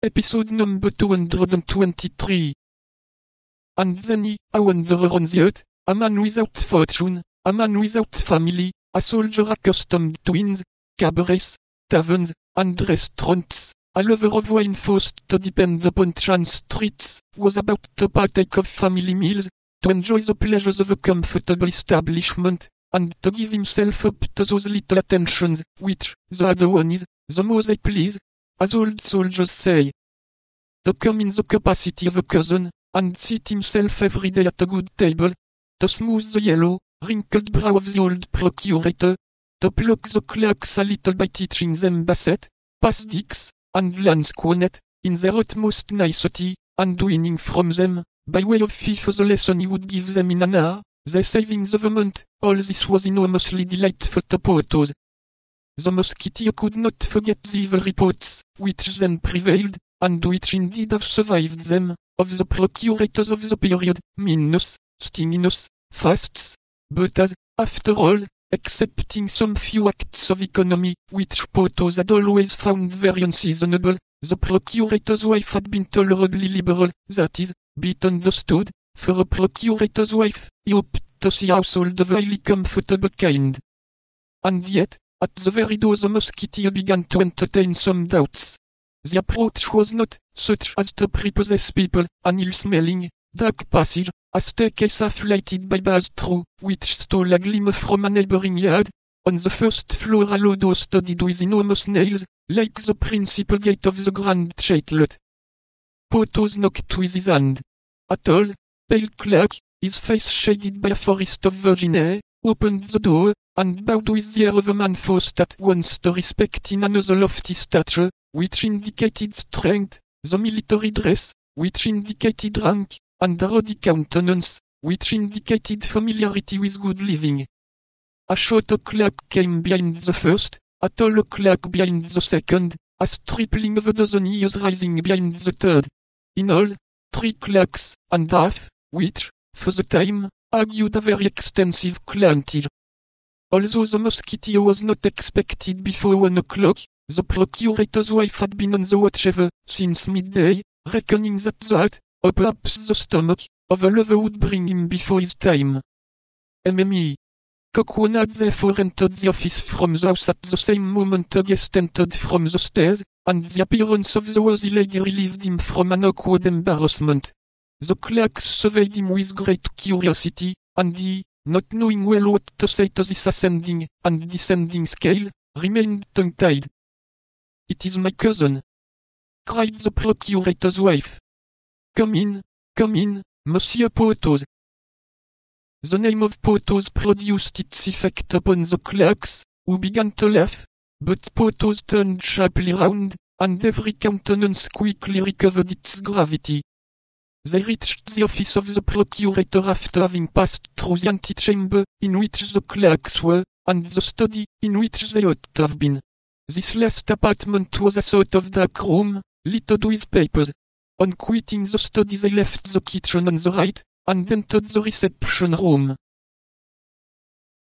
Episode number 223. And then a wanderer on the earth, a man without fortune, a man without family, a soldier accustomed to inns, cabarets, taverns, and restaurants, a lover of wine forced to depend upon chance streets, was about to partake of family meals, to enjoy the pleasures of a comfortable establishment, and to give himself up to those little attentions, which, the other one is, the more they please, as old soldiers say. To come in the capacity of a cousin, and seat himself every day at a good table, to smooth the yellow, wrinkled brow of the old procurator, to pluck the clerks a little by teaching them basset, pas dix, and lansquenet, in their utmost nicety, and winning from them, by way of fee for the lesson he would give them in an hour, the savings of a month. All this was enormously delightful to Porthos. The Musketeer could not forget the evil reports, which then prevailed, and which indeed have survived them, of the procurators of the period, meanness, stinginess, fasts. But as, after all, excepting some few acts of economy, which Porthos had always found very unseasonable, the procurator's wife had been tolerably liberal, that is, be it understood, for a procurator's wife, he hoped to see a household of a highly comfortable kind. And yet, at the very door the Musketeer began to entertain some doubts. The approach was not such as to prepossess people, an ill-smelling, dark passage, a staircase half lighted by bars through which stole a gleam from a neighboring yard. On the first floor a low door studded with enormous nails, like the principal gate of the Grand Châtelet. Porthos knocked with his hand. A tall, pale clerk, his face shaded by a forest of virgin hair, opened the door, and bowed with the air of a man forced at once to respect in another lofty stature, which indicated strength, the military dress, which indicated rank, and a ruddy countenance, which indicated familiarity with good living. A shorter clerk came behind the first, a taller clerk behind the second, a stripling of a dozen years rising behind the third. In all, 3 clerks and a half, which, for the time, argued a very extensive clientage. Although the Musketeer was not expected before 1 o'clock, the procurator's wife had been on the watch ever since midday, reckoning that the heart, or perhaps the stomach, of a lover would bring him before his time. MME. Coquelin had therefore entered the office from the house at the same moment a guest entered from the stairs, and the appearance of the worthy lady relieved him from an awkward embarrassment. The clerks surveyed him with great curiosity, and he, not knowing well what to say to this ascending and descending scale, remained tongue-tied. "It is my cousin," cried the procurator's wife. Come in, Monsieur Porthos." The name of Porthos produced its effect upon the clerks, who began to laugh, but Porthos turned sharply round, and every countenance quickly recovered its gravity. They reached the office of the procurator after having passed through the antechamber, in which the clerks were, and the study, in which they ought to have been. This last apartment was a sort of dark room, littered with papers. On quitting the study they left the kitchen on the right, and entered the reception room.